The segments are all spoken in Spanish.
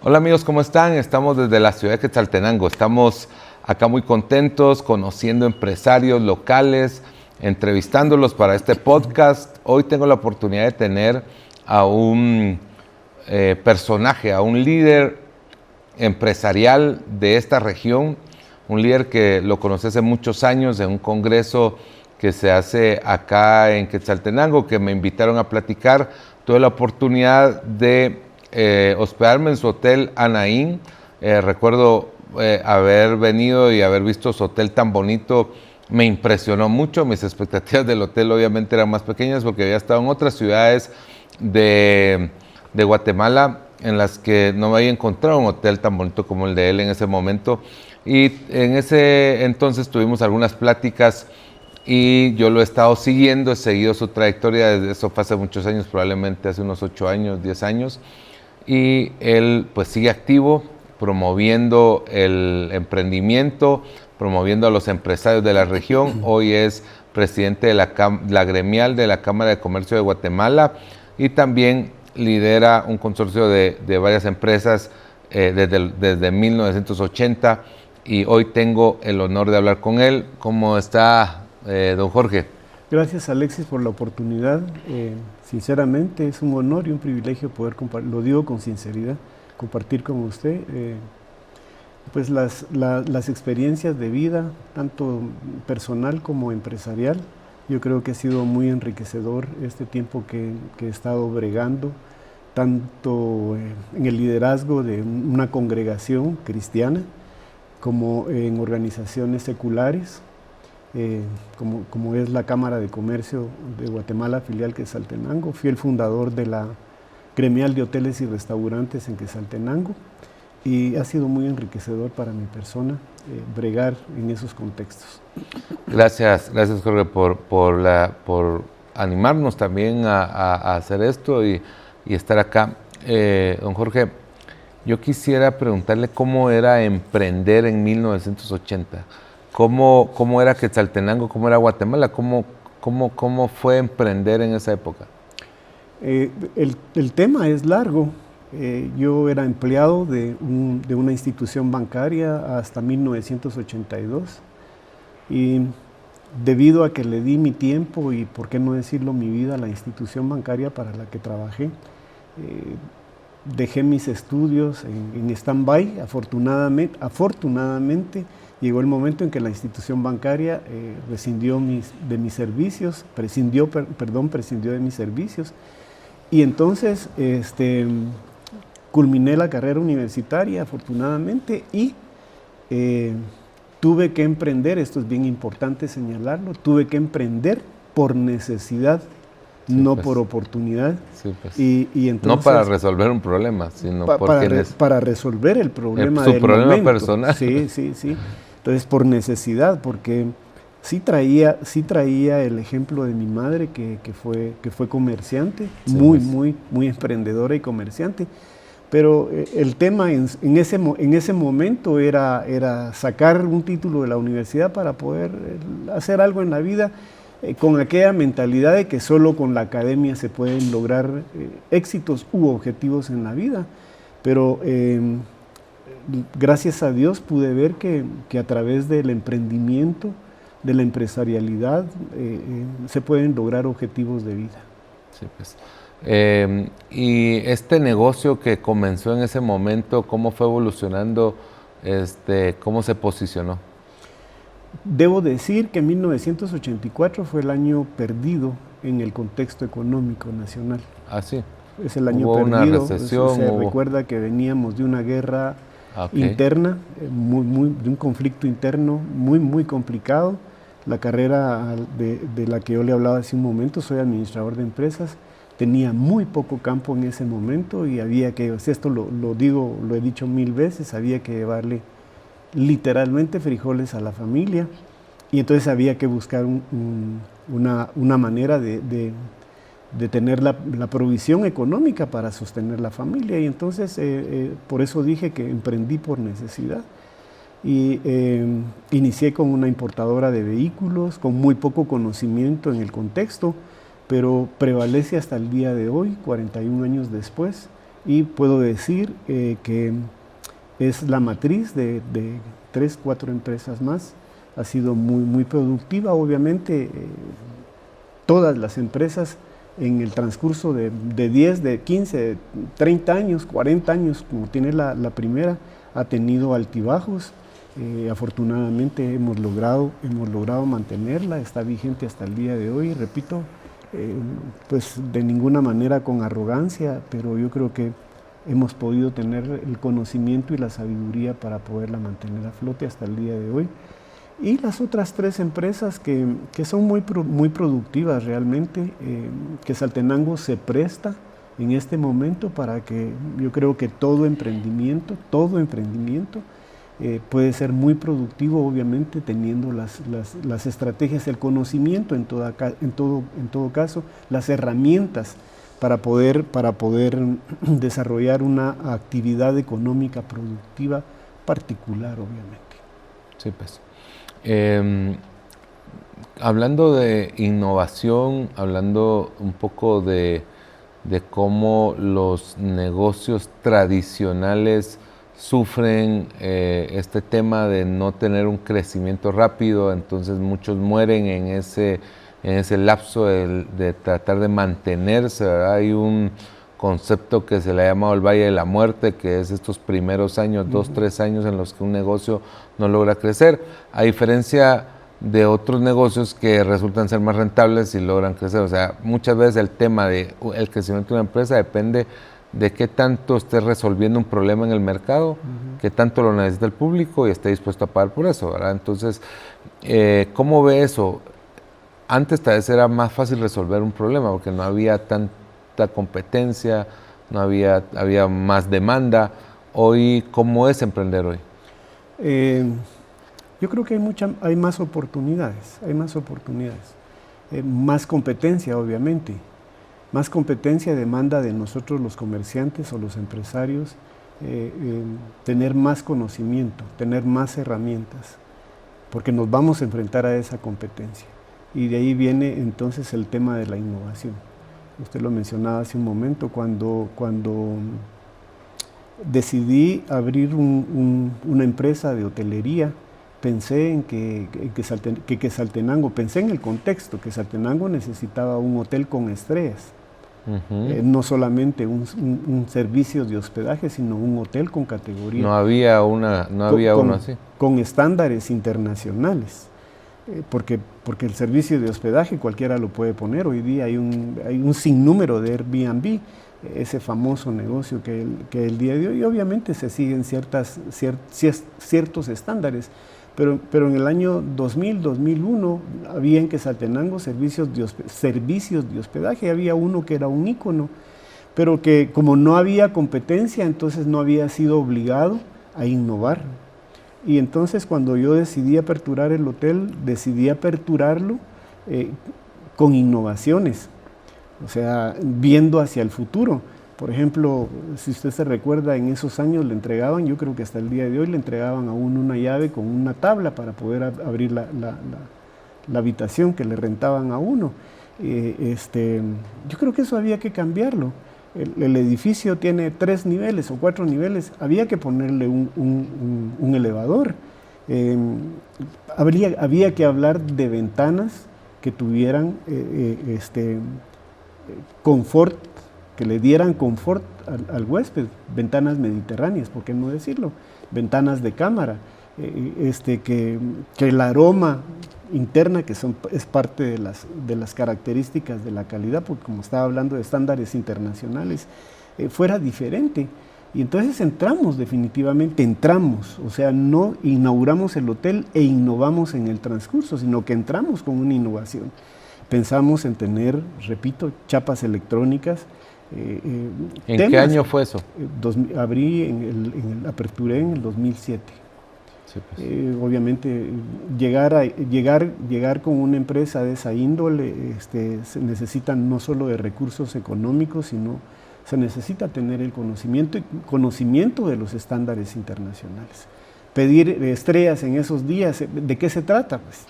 Hola amigos, ¿cómo están? Estamos desde la ciudad de Quetzaltenango. Estamos acá muy contentos, conociendo empresarios locales, entrevistándolos para este podcast. Hoy tengo la oportunidad de tener a un personaje, a un líder empresarial de esta región, un líder que lo conocí hace muchos años en un congreso que se hace acá en Quetzaltenango, que me invitaron a platicar. Tuve la oportunidad de hospedarme en su hotel Anaín. Recuerdo haber venido y haber visto su hotel tan bonito. Me impresionó mucho. Mis expectativas del hotel obviamente eran más pequeñas porque había estado en otras ciudades de Guatemala en las que no me había encontrado un hotel tan bonito como el de él en ese momento. Y en ese entonces tuvimos algunas pláticas y yo lo he estado siguiendo, he seguido su trayectoria, desde eso fue hace muchos años, probablemente hace unos 8 años, 10 años, y él pues sigue activo, promoviendo el emprendimiento, promoviendo a los empresarios de la región. Hoy es presidente de la gremial de la Cámara de Comercio de Guatemala y también lidera un consorcio de varias empresas desde 1980, y hoy tengo el honor de hablar con él. ¿Cómo está, don Jorge? Gracias, Alexis, por la oportunidad. Sinceramente es un honor y un privilegio poder compartir, lo digo con sinceridad, compartir con usted pues las experiencias de vida, tanto personal como empresarial. Yo creo que ha sido muy enriquecedor este tiempo que he estado bregando, tanto en el liderazgo de una congregación cristiana como en organizaciones seculares, como es la Cámara de Comercio de Guatemala, filial Quetzaltenango. Fui el fundador de la gremial de hoteles y restaurantes en Quetzaltenango y ha sido muy enriquecedor para mi persona bregar en esos contextos. Gracias Jorge por animarnos también a hacer esto y estar acá. Don Jorge, yo quisiera preguntarle cómo era emprender en 1980. ¿Cómo era Quetzaltenango? ¿Cómo era Guatemala? ¿Cómo fue emprender en esa época? El tema es largo. Yo era empleado de una institución bancaria hasta 1982 y debido a que le di mi tiempo y, por qué no decirlo, mi vida a la institución bancaria para la que trabajé, dejé mis estudios en stand-by. Afortunadamente llegó el momento en que la institución bancaria prescindió de mis servicios, prescindió de mis servicios, y entonces culminé la carrera universitaria afortunadamente y tuve que emprender. Esto es bien importante señalarlo, tuve que emprender por necesidad, sí, no pues, por oportunidad. Sí, pues. Y entonces, no para resolver un problema, sino para resolver el problema su problema momento. Personal. Sí. Entonces, por necesidad, porque sí traía el ejemplo de mi madre que fue comerciante, sí, muy emprendedora y comerciante. Pero el tema en ese momento era sacar un título de la universidad para poder hacer algo en la vida, con aquella mentalidad de que solo con la academia se pueden lograr éxitos u objetivos en la vida. Pero gracias a Dios pude ver que a través del emprendimiento, de la empresarialidad, se pueden lograr objetivos de vida. Sí, pues. Y este negocio que comenzó en ese momento, ¿cómo fue evolucionando? ¿Cómo se posicionó? Debo decir que 1984 fue el año perdido en el contexto económico nacional. Ah, sí. Es el año perdido. Una recesión. Se recuerda que veníamos de una guerra interna, de un conflicto interno muy complicado. La carrera de la que yo le hablaba hace un momento, soy administrador de empresas, tenía muy poco campo en ese momento y había que, esto lo he dicho 1000 veces, había que llevarle literalmente frijoles a la familia, y entonces había que buscar una manera de tener la provisión económica para sostener la familia, y entonces por eso dije que emprendí por necesidad. Y inicié con una importadora de vehículos, con muy poco conocimiento en el contexto, pero prevalece hasta el día de hoy, 41 años después, y puedo decir que es la matriz de 3, 4 empresas más. Ha sido muy productiva, obviamente. Todas las empresas en el transcurso de 10, de 15, de 30 años, 40 años, como tiene la primera, ha tenido altibajos. Afortunadamente hemos logrado mantenerla, está vigente hasta el día de hoy, repito, pues de ninguna manera con arrogancia, pero yo creo que hemos podido tener el conocimiento y la sabiduría para poderla mantener a flote hasta el día de hoy. Y las otras 3 empresas que son muy productivas realmente, que Saltenango se presta en este momento para que yo creo que todo emprendimiento puede ser muy productivo, obviamente teniendo las estrategias, el conocimiento en todo caso, las herramientas para poder desarrollar una actividad económica productiva particular, obviamente. Sí, pues. Hablando de innovación, hablando un poco de cómo los negocios tradicionales sufren este tema de no tener un crecimiento rápido, entonces muchos mueren en ese lapso de tratar de mantenerse, ¿verdad? Hay un concepto que se le ha llamado el Valle de la Muerte, que es estos primeros años, 2, 3 años en los que un negocio no logra crecer, a diferencia de otros negocios que resultan ser más rentables y logran crecer. O sea, muchas veces el tema del crecimiento de una empresa depende de qué tanto esté resolviendo un problema en el mercado, qué tanto lo necesita el público y esté dispuesto a pagar por eso, ¿verdad? Entonces, ¿cómo ve eso? Antes tal vez era más fácil resolver un problema porque no había tanta competencia, no había más demanda. Hoy, ¿cómo es emprender hoy? Yo creo que hay más oportunidades, más competencia, obviamente. Más competencia demanda de nosotros los comerciantes o los empresarios tener más conocimiento, tener más herramientas, porque nos vamos a enfrentar a esa competencia. Y de ahí viene entonces el tema de la innovación. Usted lo mencionaba hace un momento, cuando decidí abrir una empresa de hotelería, pensé en que Saltenango, pensé en el contexto, que Saltenango necesitaba un hotel con estrellas. No solamente un servicio de hospedaje, sino un hotel con categoría. No había uno así. Con estándares internacionales. Porque el servicio de hospedaje cualquiera lo puede poner. Hoy día hay un sinnúmero de Airbnb, ese famoso negocio que el día de hoy, obviamente se siguen ciertos estándares. Pero en el año 2000, 2001, había en Quetzaltenango servicios de hospedaje, había uno que era un ícono, pero que como no había competencia, entonces no había sido obligado a innovar. Y entonces cuando yo decidí aperturar el hotel, decidí aperturarlo con innovaciones, o sea, viendo hacia el futuro. Por ejemplo, si usted se recuerda, en esos años le entregaban, yo creo que hasta el día de hoy le entregaban a uno una llave con una tabla para poder abrir la habitación que le rentaban a uno. Yo creo que eso había que cambiarlo. El edificio tiene 3 niveles o 4 niveles, había que ponerle un elevador. Había que hablar de ventanas que tuvieran confort, que le dieran confort al huésped, ventanas mediterráneas, ¿por qué no decirlo? Ventanas de cámara, que el aroma interna, que es parte de las características de la calidad, porque como estaba hablando de estándares internacionales, fuera diferente. Y entonces definitivamente entramos, o sea, no inauguramos el hotel e innovamos en el transcurso, sino que entramos con una innovación. Pensamos en tener, repito, chapas electrónicas. ¿En qué año fue eso? Aperturé en el 2007. Sí, pues. Obviamente llegar con una empresa de esa índole se necesitan no solo de recursos económicos, sino se necesita tener el conocimiento de los estándares internacionales. Pedir estrellas en esos días, ¿de qué se trata? Pues,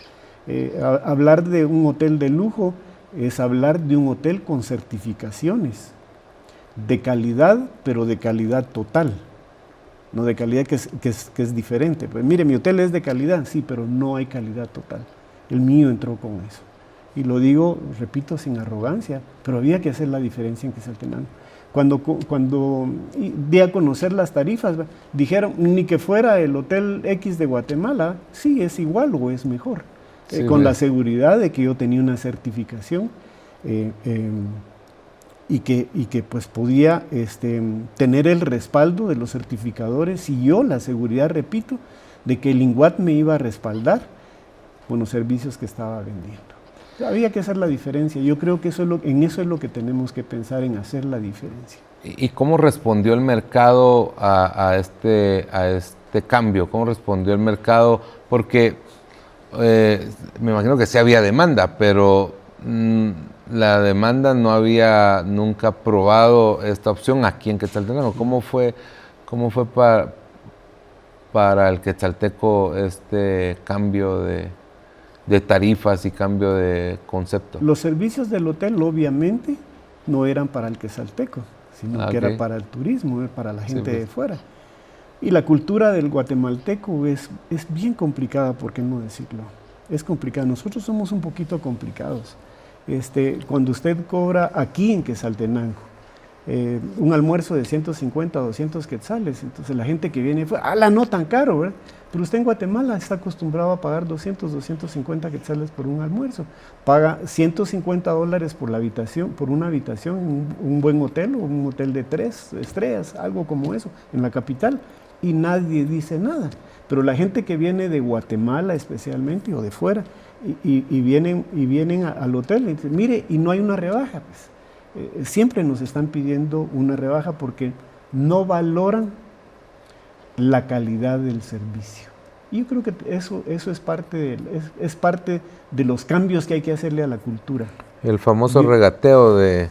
hablar de un hotel de lujo es hablar de un hotel con certificaciones. de calidad, pero de calidad total, no de calidad que es diferente. Pues mire, mi hotel es de calidad, sí, pero no hay calidad total. El mío entró con eso. Y lo digo, repito, sin arrogancia, pero había que hacer la diferencia en Quetzaltenango. Cuando di a conocer las tarifas, dijeron, ni que fuera el Hotel X de Guatemala, sí, es igual o es mejor, sí, con la seguridad de que yo tenía una certificación y que pues podía tener el respaldo de los certificadores y yo la seguridad, repito, de que el INGUAT me iba a respaldar con los servicios que estaba vendiendo. Había que hacer la diferencia. Yo creo que en eso es lo que tenemos que pensar, en hacer la diferencia. ¿Y cómo respondió el mercado a este cambio? ¿Cómo respondió el mercado? Porque me imagino que sí había demanda, pero la demanda no había nunca probado esta opción aquí en Quetzaltenango. ¿Cómo fue para el quetzalteco este cambio de tarifas y cambio de concepto? Los servicios del hotel obviamente no eran para el quetzalteco, sino que era para el turismo, para la gente de fuera. Y la cultura del guatemalteco es bien complicada, ¿por qué no decirlo? Es complicada. Nosotros somos un poquito complicados. Cuando usted cobra aquí en Quetzaltenango un almuerzo de 150 o 200 quetzales, entonces la gente que viene fuera, no tan caro, ¿verdad? Pero usted en Guatemala está acostumbrado a pagar 200, 250 quetzales por un almuerzo. Paga $150 por la habitación, por una habitación en un buen hotel o un hotel de 3 estrellas, algo como eso, en la capital, y nadie dice nada. Pero la gente que viene de Guatemala especialmente o de fuera y vienen al hotel y dicen, mire, y no hay una rebaja, pues. Siempre nos están pidiendo una rebaja porque no valoran la calidad del servicio. Y yo creo que eso es parte de los cambios que hay que hacerle a la cultura. El famoso regateo de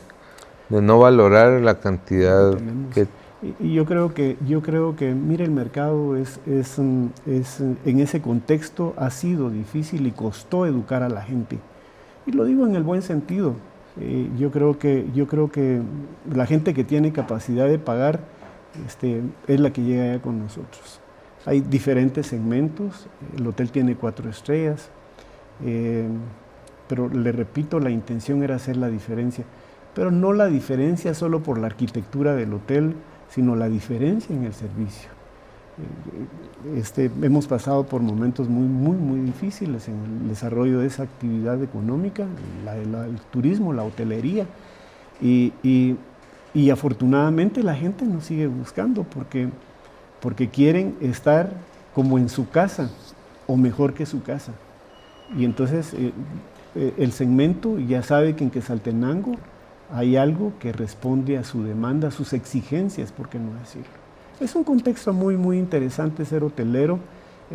no valorar la cantidad que... Y yo creo que, mire, el mercado en ese contexto ha sido difícil y costó educar a la gente. Y lo digo en el buen sentido. Yo creo que la gente que tiene capacidad de pagar es la que llega allá con nosotros. Hay diferentes segmentos, el hotel tiene 4 estrellas, pero le repito, la intención era hacer la diferencia, pero no la diferencia solo por la arquitectura del hotel, sino la diferencia en el servicio. Hemos pasado por momentos muy difíciles en el desarrollo de esa actividad económica, el turismo, la hotelería, y afortunadamente la gente nos sigue buscando porque quieren estar como en su casa o mejor que su casa. Y entonces el segmento ya sabe que en Quetzaltenango hay algo que responde a su demanda, a sus exigencias, ¿por qué no decirlo? Es un contexto muy interesante ser hotelero.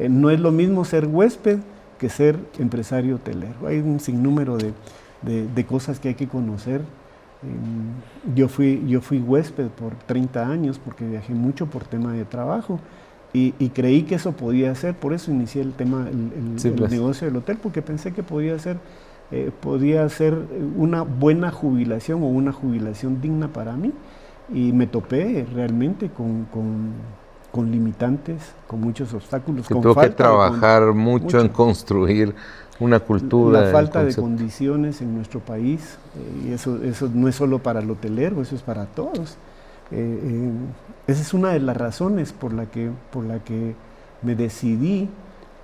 No es lo mismo ser huésped que ser empresario hotelero. Hay un sinnúmero de cosas que hay que conocer. Yo fui huésped por 30 años porque viajé mucho por tema de trabajo y creí que eso podía ser, por eso inicié el negocio del hotel, porque pensé que podía ser una buena jubilación o una jubilación digna para mí. Y me topé realmente con limitantes, con muchos obstáculos. Tuvo que trabajar mucho en construir una cultura. La falta de condiciones en nuestro país, y eso no es solo para el hotelero, eso es para todos. Esa es una de las razones por la que me decidí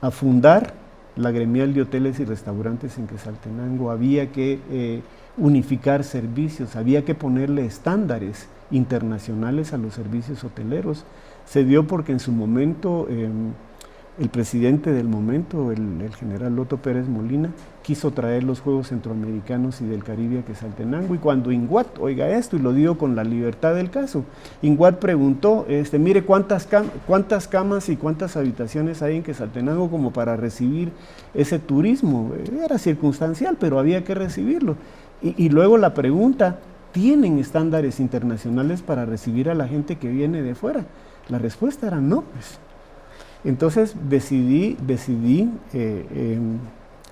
a fundar la Gremial de Hoteles y Restaurantes en Quetzaltenango. Había que unificar servicios, había que ponerle estándares internacionales a los servicios hoteleros. Se dio porque en su momento el presidente del momento, el general Loto Pérez Molina, quiso traer los Juegos Centroamericanos y del Caribe a Quetzaltenango, y cuando INGUAT, oiga esto, y lo digo con la libertad del caso, INGUAT preguntó, mire cuántas camas y cuántas habitaciones hay en Quetzaltenango como para recibir ese turismo. Era circunstancial, pero había que recibirlo. Y luego la pregunta, ¿tienen estándares internacionales para recibir a la gente que viene de fuera? La respuesta era no, pues. Entonces decidí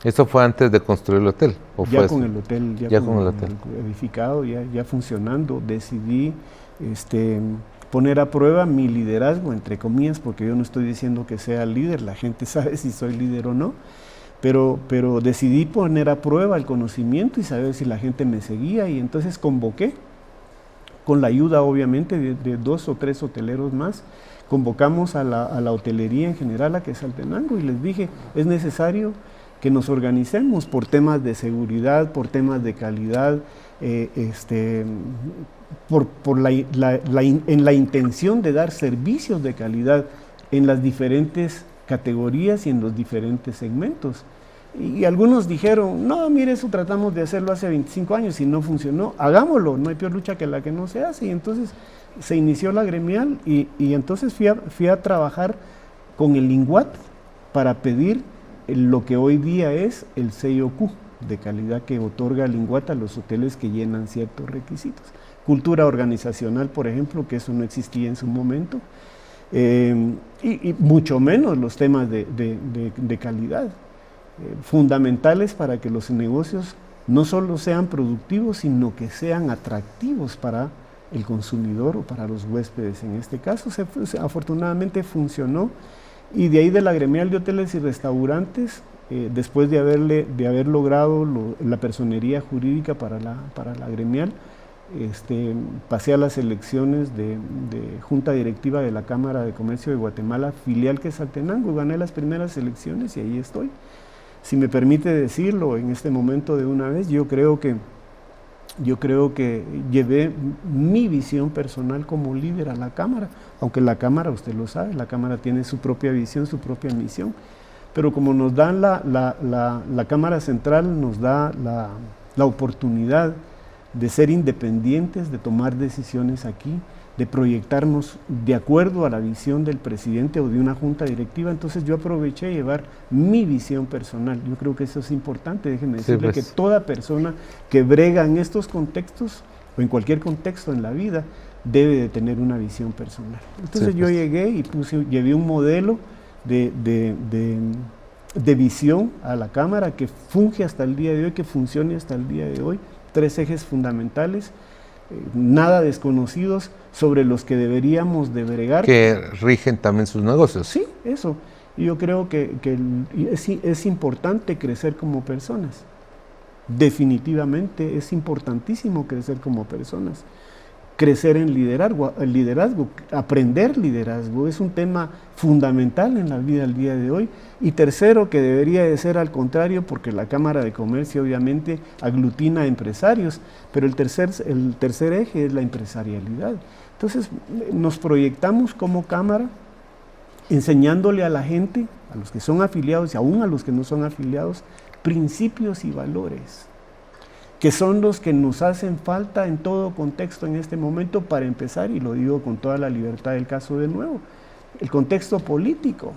¿Eso fue antes de construir el hotel? ¿O Ya fue con eso? el hotel, Ya con el hotel. edificado, ya funcionando, decidí poner a prueba mi liderazgo, entre comillas, porque yo no estoy diciendo que sea líder, la gente sabe si soy líder o no, pero decidí poner a prueba el conocimiento y saber si la gente me seguía, y entonces convoqué, con la ayuda obviamente de 2 o 3 hoteleros más, convocamos a la hotelería en general a Quetzaltenango y les dije, es necesario que nos organicemos por temas de seguridad, por temas de calidad, en la intención de dar servicios de calidad en las diferentes categorías y en los diferentes segmentos. Y algunos dijeron, no, mire, eso tratamos de hacerlo hace 25 años y no funcionó, hagámoslo, no hay peor lucha que la que no se hace. Y entonces se inició la gremial y entonces fui a trabajar con el INGUAT para pedir lo que hoy día es el sello Q de calidad que otorga el INGUAT a los hoteles que llenan ciertos requisitos. Cultura organizacional, por ejemplo, que eso no existía en su momento, y mucho menos los temas de calidad, fundamentales para que los negocios no solo sean productivos, sino que sean atractivos para el consumidor o para los huéspedes. En este caso, afortunadamente funcionó, y de ahí de la gremial de hoteles y restaurantes, después de haber logrado la personería jurídica para la gremial, pasé a las elecciones de junta directiva de la Cámara de Comercio de Guatemala, filial Quetzaltenango, gané las primeras elecciones y ahí estoy. Si me permite decirlo en este momento de una vez, yo creo que llevé mi visión personal como líder a la Cámara, aunque la Cámara, usted lo sabe, la Cámara tiene su propia visión, su propia misión, pero como nos dan la Cámara Central nos da la oportunidad de ser independientes, de tomar decisiones aquí, de proyectarnos de acuerdo a la visión del presidente o de una junta directiva. Entonces yo aproveché a llevar mi visión personal. Yo creo que eso es importante, déjenme decirle que toda persona que brega en estos contextos o en cualquier contexto en la vida debe de tener una visión personal. Entonces yo llegué y llevé un modelo de visión a la Cámara que funge hasta el día de hoy, que funcione hasta el día de hoy. 3 ejes fundamentales, nada desconocidos, sobre los que deberíamos de bregar. Que rigen también sus negocios. Sí, eso. Y yo creo que es importante crecer como personas. Definitivamente es importantísimo crecer como personas. Crecer en liderazgo, aprender liderazgo, es un tema fundamental en la vida al día de hoy. Y tercero, que debería de ser al contrario, porque la Cámara de Comercio obviamente aglutina a empresarios, pero el tercer eje es la empresarialidad. Entonces nos proyectamos como Cámara, enseñándole a la gente, a los que son afiliados y aún a los que no son afiliados, principios y valores, que son los que nos hacen falta en todo contexto en este momento, para empezar, y lo digo con toda la libertad del caso de nuevo, el contexto político.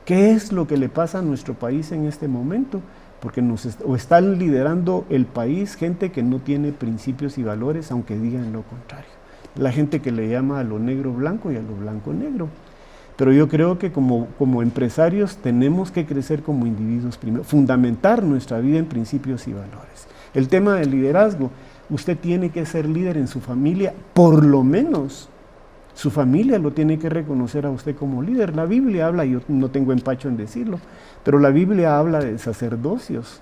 ¿Qué es lo que le pasa a nuestro país en este momento? Porque están liderando el país gente que no tiene principios y valores, aunque digan lo contrario. La gente que le llama a lo negro blanco y a lo blanco negro. Pero yo creo que como empresarios tenemos que crecer como individuos primero, fundamentar nuestra vida en principios y valores. El tema del liderazgo, usted tiene que ser líder en su familia, por lo menos su familia lo tiene que reconocer a usted como líder. La Biblia habla, yo no tengo empacho en decirlo, pero la Biblia habla de sacerdocios.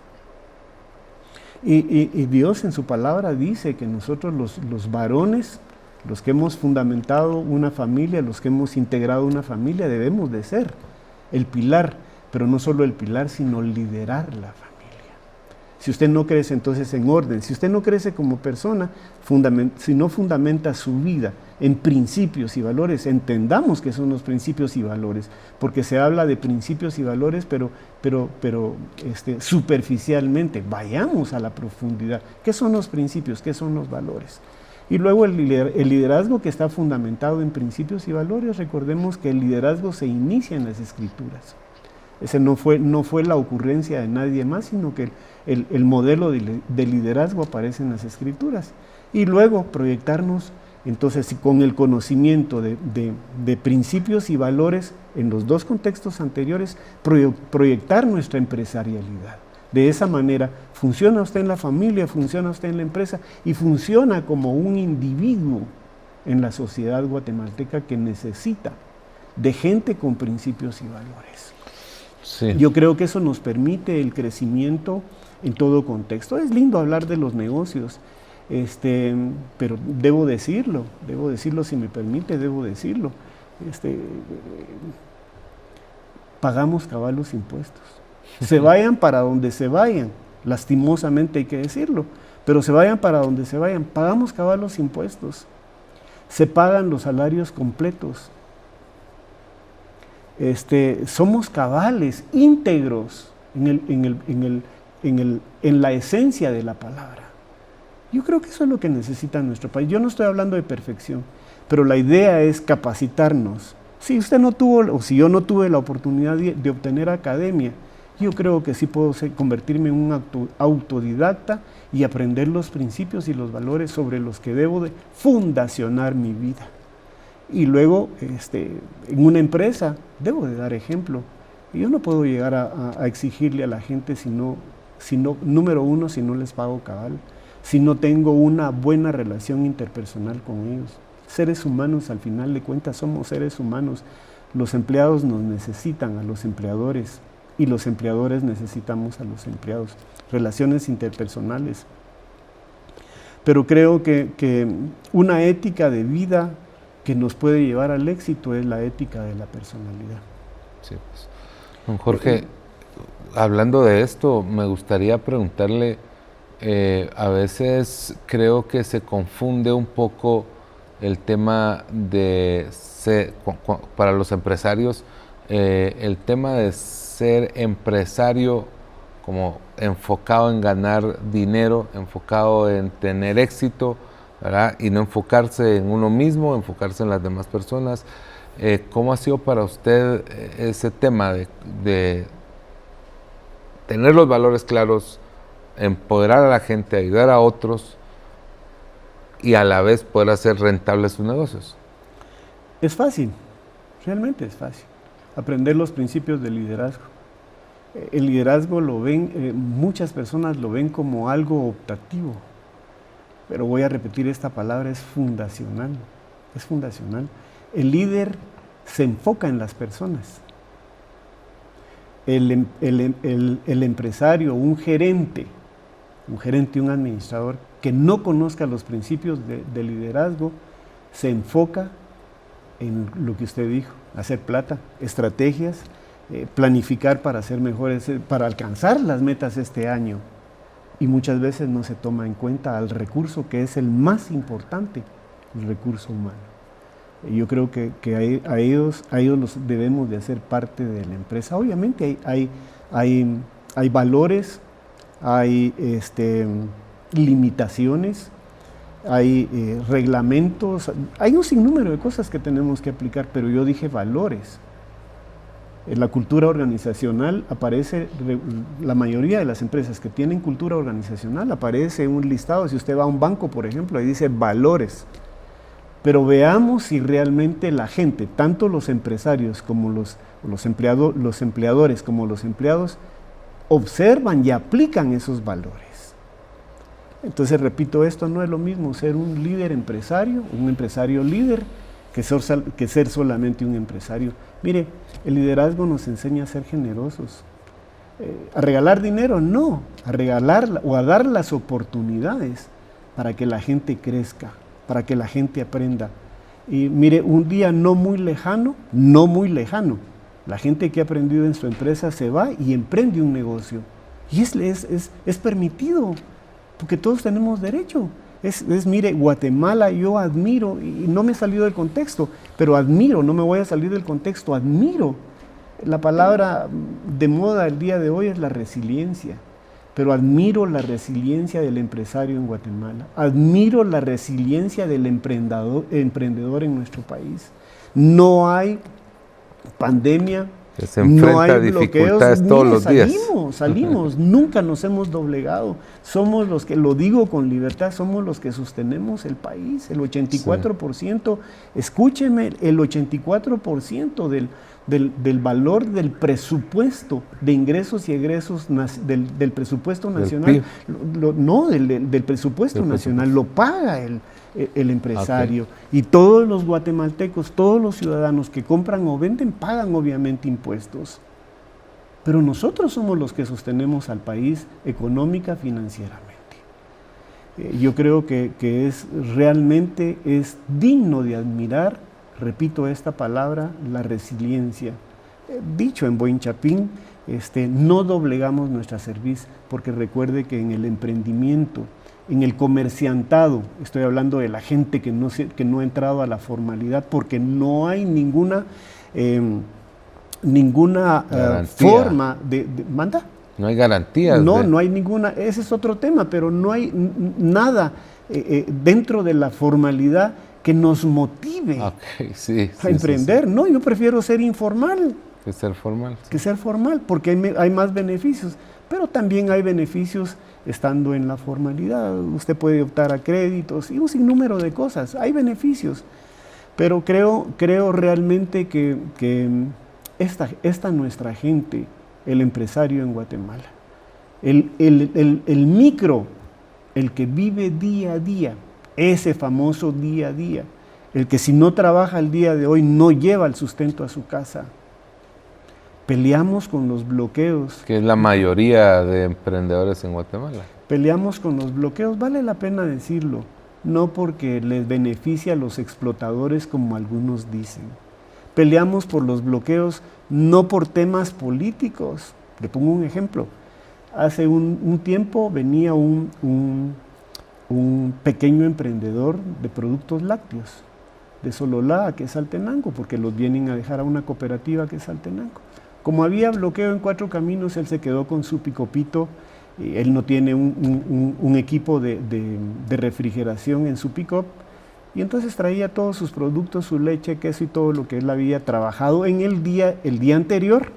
Y Dios en su palabra dice que nosotros los varones, los que hemos fundamentado una familia, los que hemos integrado una familia, debemos de ser el pilar, pero no solo el pilar, sino liderar la familia. Si usted no crece entonces en orden, si usted no crece como persona, si no fundamenta su vida en principios y valores, entendamos que son los principios y valores, porque se habla de principios y valores, pero superficialmente, vayamos a la profundidad. ¿Qué son los principios? ¿Qué son los valores? Y luego el liderazgo que está fundamentado en principios y valores, recordemos que el liderazgo se inicia en las Escrituras. Ese no fue la ocurrencia de nadie más, sino que el modelo de liderazgo aparece en las Escrituras. Y luego proyectarnos, entonces, con el conocimiento de principios y valores en los dos contextos anteriores, proyectar nuestra empresarialidad. De esa manera, funciona usted en la familia, funciona usted en la empresa y funciona como un individuo en la sociedad guatemalteca que necesita de gente con principios y valores. Sí. Yo creo que eso nos permite el crecimiento en todo contexto. Es lindo hablar de los negocios, pero debo decirlo si me permite, debo decirlo. Pagamos cabal los impuestos. Se vayan para donde se vayan, lastimosamente hay que decirlo, pero se vayan para donde se vayan, pagamos cabal los impuestos. Se pagan los salarios completos. Somos cabales, íntegros en la esencia de la palabra. Yo creo que eso es lo que necesita nuestro país. Yo no estoy hablando de perfección, pero la idea es capacitarnos. Si usted no tuvo, o si yo no tuve la oportunidad de obtener academia, yo creo que sí puedo convertirme en un autodidacta y aprender los principios y los valores sobre los que debo de fundacionar mi vida. Y luego, en una empresa, debo de dar ejemplo. Y yo no puedo llegar a exigirle a la gente si no, número uno, si no les pago cabal, si no tengo una buena relación interpersonal con ellos. Seres humanos, al final de cuentas, somos seres humanos. Los empleados nos necesitan a los empleadores y los empleadores necesitamos a los empleados. Relaciones interpersonales. Pero creo que una ética de vida que nos puede llevar al éxito es la ética de la personalidad. Sí, pues. Don Jorge, hablando de esto, me gustaría preguntarle, a veces creo que se confunde un poco el tema de para los empresarios, el tema de ser empresario como enfocado en ganar dinero, enfocado en tener éxito, ¿verdad? Y no enfocarse en uno mismo, enfocarse en las demás personas. ¿Cómo ha sido para usted ese tema de tener los valores claros, empoderar a la gente, ayudar a otros y a la vez poder hacer rentables sus negocios? Es fácil, realmente es fácil. Aprender los principios del liderazgo. El liderazgo lo ven, muchas personas lo ven como algo optativo, pero voy a repetir esta palabra, es fundacional, es fundacional. El líder se enfoca en las personas. El empresario, un gerente, un administrador que no conozca los principios de liderazgo, se enfoca en lo que usted dijo, hacer plata, estrategias, planificar para ser mejores, para alcanzar las metas este año. Y muchas veces no se toma en cuenta al recurso que es el más importante, el recurso humano. Yo creo que a ellos los debemos de hacer parte de la empresa. Obviamente hay valores, hay limitaciones, hay reglamentos, hay un sinnúmero de cosas que tenemos que aplicar, pero yo dije valores. En la cultura organizacional aparece, la mayoría de las empresas que tienen cultura organizacional aparece un listado, si usted va a un banco, por ejemplo, ahí dice valores. Pero veamos si realmente la gente, tanto los empresarios como los empleadores como los empleados, observan y aplican esos valores. Entonces, repito, esto no es lo mismo ser un líder empresario, un empresario líder, que ser solamente un empresario. Mire, el liderazgo nos enseña a ser generosos. A regalar dinero, no, a regalar o a dar las oportunidades para que la gente crezca, para que la gente aprenda. Y mire, un día no muy lejano, la gente que ha aprendido en su empresa se va y emprende un negocio. Y es permitido, porque todos tenemos derecho. Mire, Guatemala yo admiro, y no me he salido del contexto, pero admiro, no me voy a salir del contexto, admiro. La palabra de moda el día de hoy es la resiliencia, pero admiro la resiliencia del empresario en Guatemala, admiro la resiliencia del emprendedor en nuestro país. No hay pandemia, Que se enfrenta no hay a dificultades bloqueos, todos los días. Salimos, nunca nos hemos doblegado. Somos los que, lo digo con libertad, somos los que sostenemos el país. El 84%, escúcheme, el 84% del valor del presupuesto de ingresos y egresos del presupuesto nacional, del presupuesto nacional, lo paga el empresario. Okay. Y todos los guatemaltecos, todos los ciudadanos que compran o venden, pagan obviamente impuestos. Pero nosotros somos los que sostenemos al país económica, financieramente. Yo creo que realmente es digno de admirar, repito esta palabra, la resiliencia. Dicho en buen chapín, no doblegamos nuestra cerviz, porque recuerde que en el emprendimiento, en el comerciantado, estoy hablando de la gente que no ha entrado a la formalidad, porque no hay ninguna forma de ¿manda? No hay garantías. No hay ninguna, ese es otro tema, pero no hay nada dentro de la formalidad que nos motive a emprender. Sí. No, yo prefiero ser informal. Que ser formal. Sí. Que ser formal, porque hay más beneficios, pero también hay beneficios estando en la formalidad. Usted puede optar a créditos y un sinnúmero de cosas, hay beneficios, pero creo realmente que esta nuestra gente, el empresario en Guatemala, el micro, el que vive día a día, ese famoso día a día, el que si no trabaja el día de hoy no lleva el sustento a su casa. Peleamos con los bloqueos. Que es la mayoría de emprendedores en Guatemala. Peleamos con los bloqueos, vale la pena decirlo, no porque les beneficia a los explotadores como algunos dicen. Peleamos por los bloqueos no por temas políticos. Le pongo un ejemplo. Hace un tiempo venía un pequeño emprendedor de productos lácteos, de Sololá, que es Saltenango, porque los vienen a dejar a una cooperativa que es Saltenango. Como había bloqueo en Cuatro Caminos, él se quedó con su picopito. Él no tiene un equipo de refrigeración en su pick-up, y entonces traía todos sus productos, su leche, queso y todo lo que él había trabajado en el día anterior,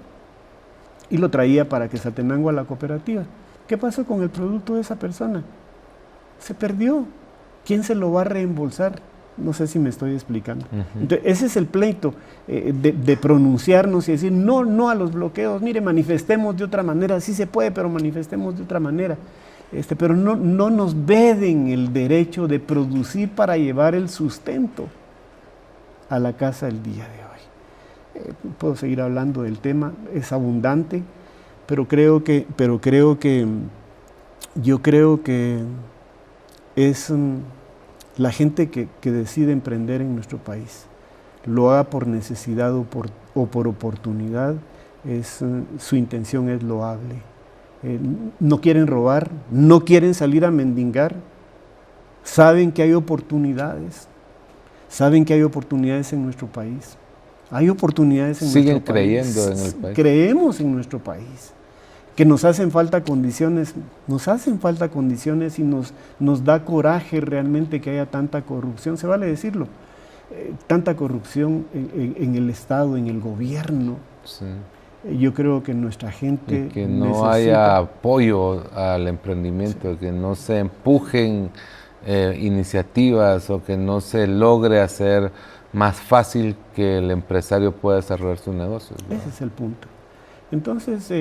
y lo traía para que Saltenango a la cooperativa. ¿Qué pasó con el producto de esa persona? Se perdió. ¿Quién se lo va a reembolsar? No sé si me estoy explicando. Entonces, ese es el pleito de pronunciarnos y decir no a los bloqueos. Mire, manifestemos de otra manera. Sí se puede, pero manifestemos de otra manera. Pero no nos veden el derecho de producir para llevar el sustento a la casa el día de hoy. Puedo seguir hablando del tema, es abundante, pero yo creo que es la gente que decide emprender en nuestro país, lo haga por necesidad o por oportunidad, su intención es loable. No quieren robar, no quieren salir a mendigar, saben que hay oportunidades, en nuestro país. Hay oportunidades en Siguen nuestro país. creyendo en el país. Creemos en nuestro país. Que nos hacen falta condiciones y nos da coraje realmente que haya tanta corrupción, se vale decirlo, tanta corrupción en el Estado, en el gobierno. Sí. Yo creo que nuestra gente y que no haya apoyo al emprendimiento, que no se empujen iniciativas o que no se logre hacer más fácil que el empresario pueda desarrollar su negocio, ¿no? Ese es el punto. Entonces,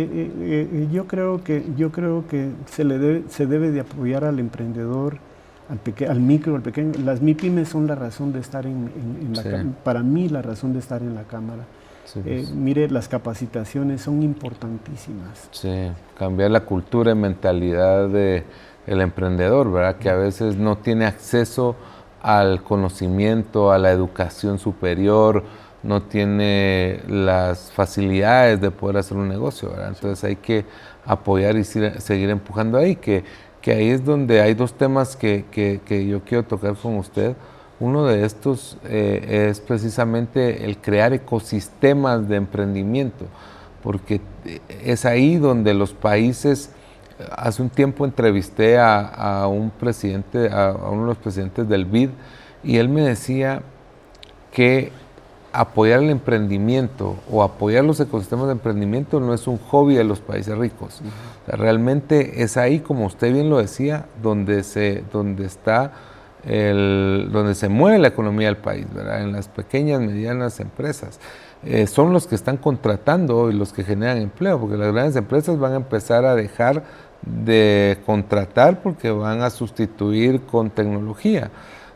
yo creo que se debe de apoyar al emprendedor, al micro, al pequeño. Las MIPYMES son la razón de estar para mí la razón de estar en la Cámara. Sí, pues. Mire, las capacitaciones son importantísimas. Sí, cambiar la cultura y mentalidad del emprendedor, ¿verdad? Que a veces no tiene acceso al conocimiento, a la educación superior, no tiene las facilidades de poder hacer un negocio, ¿verdad? Entonces hay que apoyar y seguir empujando ahí, que ahí es donde hay dos temas que yo quiero tocar con usted. Uno de estos es precisamente el crear ecosistemas de emprendimiento, porque es ahí donde los países, hace un tiempo entrevisté a uno de los presidentes del BID, y él me decía que apoyar el emprendimiento o apoyar los ecosistemas de emprendimiento no es un hobby de los países ricos. O sea, realmente es ahí, como usted bien lo decía, donde se mueve la economía del país, ¿verdad? En las pequeñas, medianas empresas. Son los que están contratando hoy, los que generan empleo, porque las grandes empresas van a empezar a dejar de contratar porque van a sustituir con tecnología.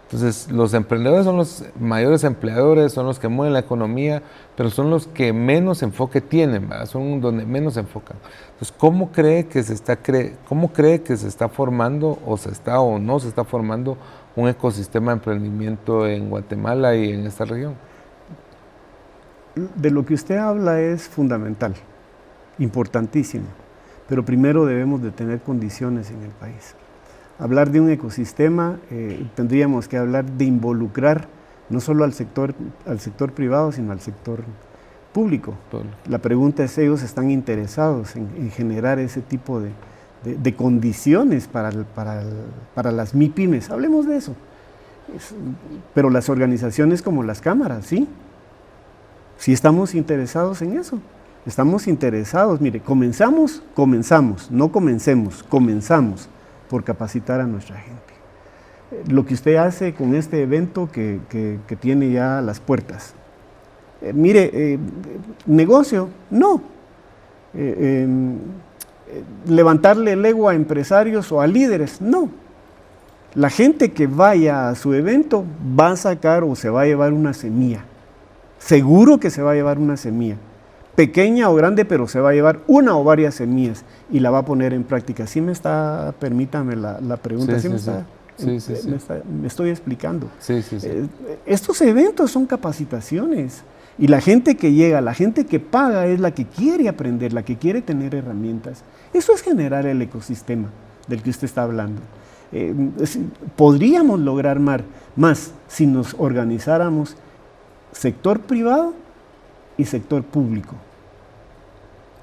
Entonces, los emprendedores son los mayores empleadores, son los que mueven la economía, pero son los que menos enfoque tienen, ¿verdad? Son donde menos se enfocan. Entonces, ¿cómo cree que se está formando o no se está formando un ecosistema de emprendimiento en Guatemala y en esta región? De lo que usted habla es fundamental, importantísimo, pero primero debemos de tener condiciones en el país. Hablar de un ecosistema, tendríamos que hablar de involucrar no solo al sector privado, sino al sector público. La pregunta es, ¿ellos están interesados en generar ese tipo de condiciones para las MIPYMES? Hablemos de eso. Pero las organizaciones como las cámaras, ¿sí? Sí estamos interesados en eso. Estamos interesados, mire, comenzamos, no comencemos, comenzamos por capacitar a nuestra gente. Lo que usted hace con este evento que tiene ya las puertas. Negocio, no. Levantarle el ego a empresarios o a líderes, no. La gente que vaya a su evento va a sacar o se va a llevar una semilla. Seguro que se va a llevar una semilla. Pequeña o grande, pero se va a llevar una o varias semillas y la va a poner en práctica. Permítame la pregunta, me estoy explicando. Estos eventos son capacitaciones y la gente que llega, la gente que paga es la que quiere aprender, la que quiere tener herramientas. Eso es generar el ecosistema del que usted está hablando. Podríamos lograr más si nos organizáramos sector privado y sector público.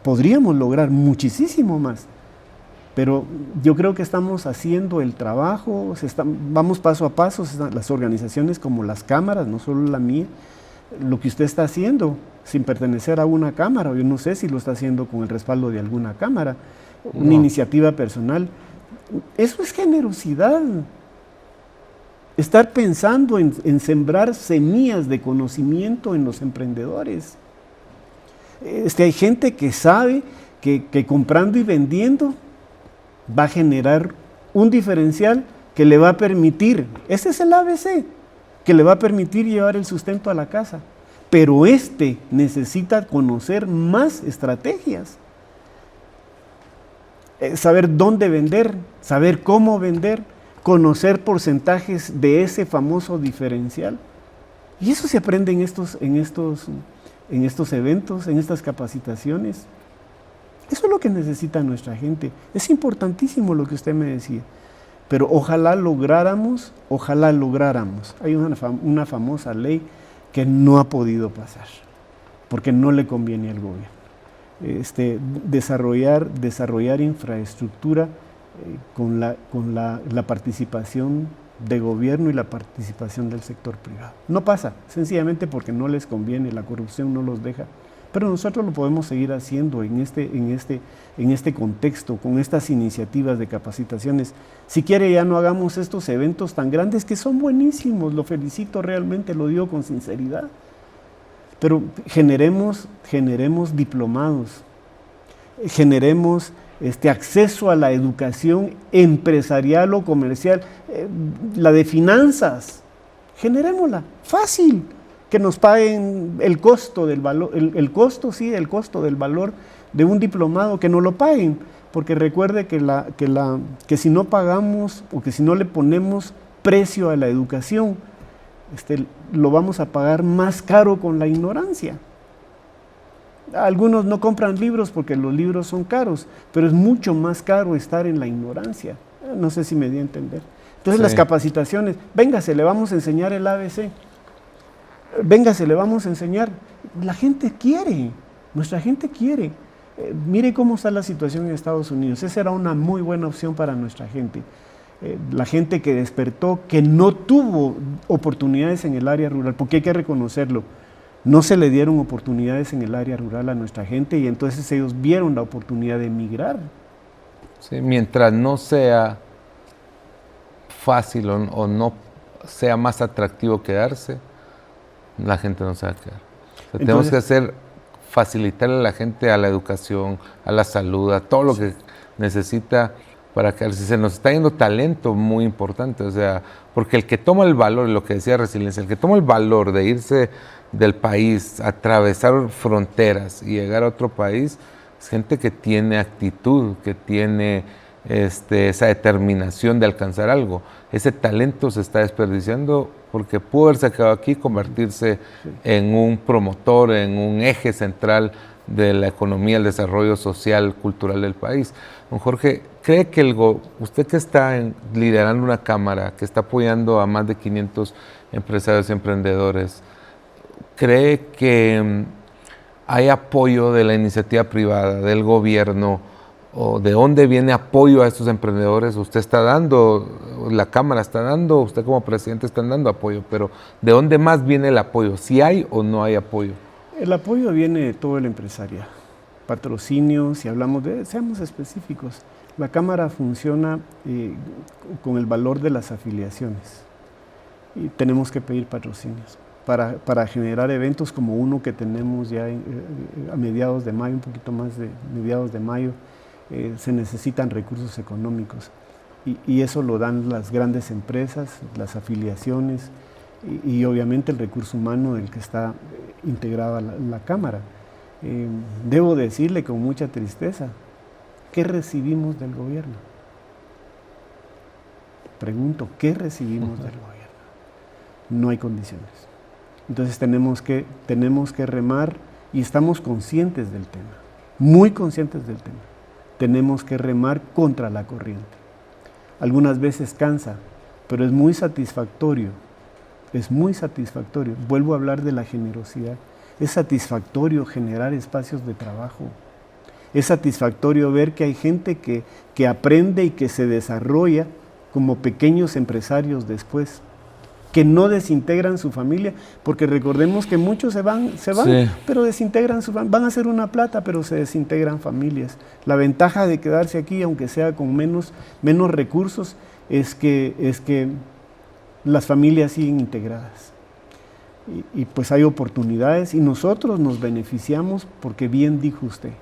Podríamos lograr muchísimo más, pero yo creo que estamos haciendo el trabajo, vamos paso a paso, las organizaciones como las cámaras, no solo la mía, lo que usted está haciendo sin pertenecer a una cámara, yo no sé si lo está haciendo con el respaldo de alguna cámara, una iniciativa personal, eso es generosidad. Estar pensando en sembrar semillas de conocimiento en los emprendedores. Hay gente que sabe que comprando y vendiendo va a generar un diferencial que le va a permitir, ese es el ABC, que le va a permitir llevar el sustento a la casa. Pero necesita conocer más estrategias. Saber dónde vender, saber cómo vender, conocer porcentajes de ese famoso diferencial. Y eso se aprende en estos eventos, en estas capacitaciones. Eso es lo que necesita nuestra gente. Es importantísimo lo que usted me decía. Pero ojalá lográramos. Hay una famosa ley que no ha podido pasar, porque no le conviene al gobierno. Desarrollar infraestructura con la participación de gobierno y la participación del sector privado. No pasa, sencillamente porque no les conviene, la corrupción no los deja. Pero nosotros lo podemos seguir haciendo en este contexto, con estas iniciativas de capacitaciones. Si quiere, ya no hagamos estos eventos tan grandes que son buenísimos, lo felicito realmente, lo digo con sinceridad. Pero generemos diplomados, generemos acceso a la educación empresarial o comercial, la de finanzas, generémosla, fácil, que nos paguen el costo del valor, el costo del valor de un diplomado, que nos lo paguen, porque recuerde que si no pagamos o que si no le ponemos precio a la educación, lo vamos a pagar más caro con la ignorancia. Algunos no compran libros porque los libros son caros, pero es mucho más caro estar en la ignorancia. No sé si me di a entender. Entonces las capacitaciones, véngase, le vamos a enseñar el ABC. Véngase, le vamos a enseñar. La gente quiere, nuestra gente quiere. Mire cómo está la situación en Estados Unidos. Esa era una muy buena opción para nuestra gente. La gente que despertó, que no tuvo oportunidades en el área rural, porque hay que reconocerlo. No se le dieron oportunidades en el área rural a nuestra gente y entonces ellos vieron la oportunidad de emigrar. Sí, mientras no sea fácil o no sea más atractivo quedarse, la gente no se va a quedar. O sea, tenemos que facilitarle a la gente a la educación, a la salud, a todo lo que necesita para quedarse. Se nos está yendo talento muy importante, o sea, porque el que toma el valor, lo que decía Resiliencia, el que toma el valor de irse del país, atravesar fronteras y llegar a otro país, es gente que tiene actitud, que tiene esa determinación de alcanzar algo. Ese talento se está desperdiciando porque pudo haberse quedado aquí y convertirse en un promotor, en un eje central de la economía, el desarrollo social, cultural del país. Don Jorge, ¿cree que usted que está liderando una cámara, que está apoyando a más de 500 empresarios y emprendedores, cree que hay apoyo de la iniciativa privada, del gobierno, o de dónde viene apoyo a estos emprendedores? Usted está dando, la Cámara está dando, usted como presidente está dando apoyo, pero ¿de dónde más viene el apoyo? ¿Si hay o no hay apoyo? El apoyo viene de todo el empresariado. Patrocinios, si hablamos seamos específicos, la Cámara funciona con el valor de las afiliaciones y tenemos que pedir patrocinios para generar eventos como uno que tenemos ya a mediados de mayo, un poquito más de mediados de mayo. Se necesitan recursos económicos y eso lo dan las grandes empresas, las afiliaciones y obviamente el recurso humano del que está integrada la Cámara. Debo decirle con mucha tristeza, ¿qué recibimos del gobierno? Pregunto, ¿qué recibimos del gobierno? No hay condiciones. Entonces tenemos que remar y estamos conscientes del tema, muy conscientes del tema. Tenemos que remar contra la corriente. Algunas veces cansa, pero es muy satisfactorio. Es muy satisfactorio. Vuelvo a hablar de la generosidad. Es satisfactorio generar espacios de trabajo. Es satisfactorio ver que hay gente que aprende y que se desarrolla como pequeños empresarios después, que no desintegran su familia, porque recordemos que muchos se van, sí, pero desintegran su familia, van a hacer una plata, pero se desintegran familias. La ventaja de quedarse aquí, aunque sea con menos recursos, es que las familias siguen integradas. Y pues hay oportunidades y nosotros nos beneficiamos porque bien dijo usted,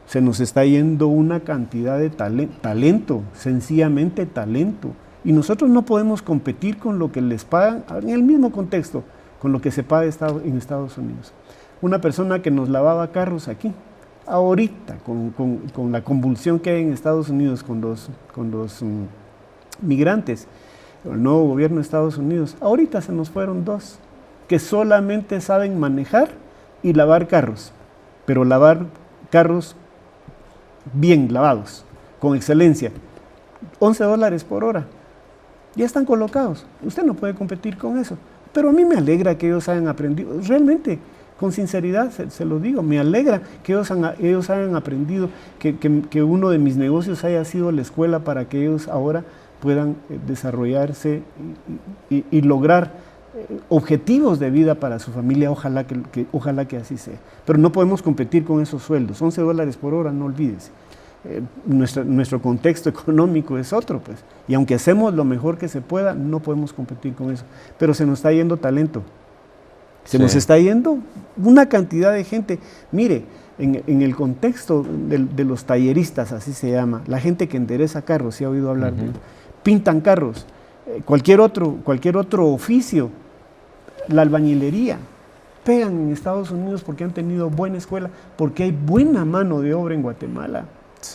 se nos está yendo una cantidad de talento, sencillamente talento. Y nosotros no podemos competir con lo que les pagan, en el mismo contexto, con lo que se paga en Estados Unidos. Una persona que nos lavaba carros aquí, ahorita, con la convulsión que hay en Estados Unidos con los migrantes, el nuevo gobierno de Estados Unidos, ahorita se nos fueron 2, que solamente saben manejar y lavar carros, pero lavar carros bien lavados, con excelencia, $11 por hora. Ya están colocados, usted no puede competir con eso, pero a mí me alegra que ellos hayan aprendido, realmente, con sinceridad se lo digo, me alegra que ellos hayan aprendido, que uno de mis negocios haya sido la escuela para que ellos ahora puedan desarrollarse y lograr objetivos de vida para su familia, ojalá que así sea, pero no podemos competir con esos sueldos, $11 por hora, no olvides. Nuestro contexto económico es otro, pues, y aunque hacemos lo mejor que se pueda, no podemos competir con eso, pero se nos está yendo talento, nos está yendo una cantidad de gente. Mire, en el contexto de los talleristas, así se llama, la gente que endereza carros, si ha oído hablar de ellos, pintan carros, cualquier otro oficio, la albañilería, pegan en Estados Unidos porque han tenido buena escuela, porque hay buena mano de obra en Guatemala.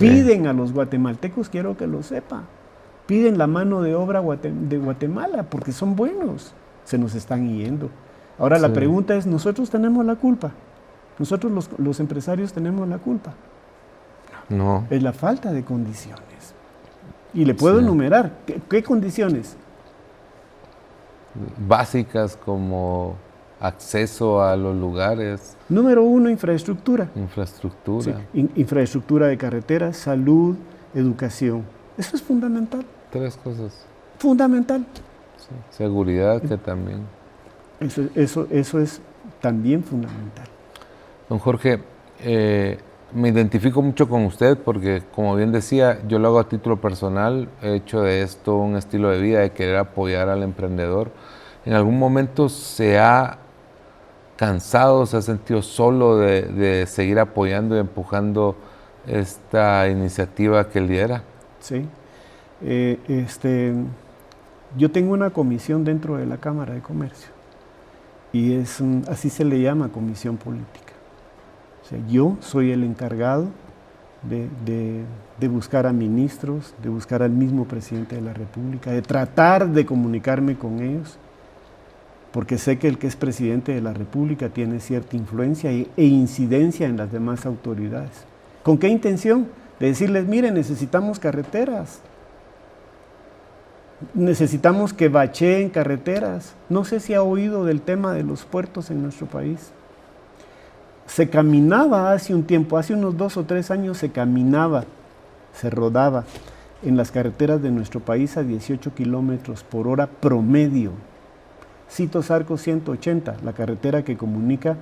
Piden a los guatemaltecos, quiero que lo sepa, piden la mano de obra de Guatemala porque son buenos, se nos están yendo. Ahora la pregunta es, ¿nosotros tenemos la culpa? ¿Nosotros los empresarios tenemos la culpa? No. Es la falta de condiciones. Y le puedo enumerar, ¿qué condiciones? Básicas como acceso a los lugares. Número 1, infraestructura. Infraestructura. Sí, infraestructura de carreteras, salud, educación. Eso es fundamental. 3 cosas. Fundamental. Sí. Seguridad, que también. Eso es también fundamental. Don Jorge, me identifico mucho con usted porque, como bien decía, yo lo hago a título personal, he hecho de esto un estilo de vida, de querer apoyar al emprendedor. ¿En algún momento se ha cansado, se ha sentido solo de seguir apoyando y empujando esta iniciativa que lidera? Sí. Yo tengo una comisión dentro de la Cámara de Comercio y así se le llama comisión política. O sea, yo soy el encargado de buscar a ministros, de buscar al mismo presidente de la República, de tratar de comunicarme con ellos, porque sé que el que es presidente de la República tiene cierta influencia e incidencia en las demás autoridades. ¿Con qué intención? De decirles, miren, necesitamos carreteras, necesitamos que bacheen carreteras. No sé si ha oído del tema de los puertos en nuestro país. Se caminaba hace un tiempo, hace unos 2 o 3 años se caminaba, se rodaba en las carreteras de nuestro país a 18 kilómetros por hora promedio. Citos Arcos 180, la carretera que comunica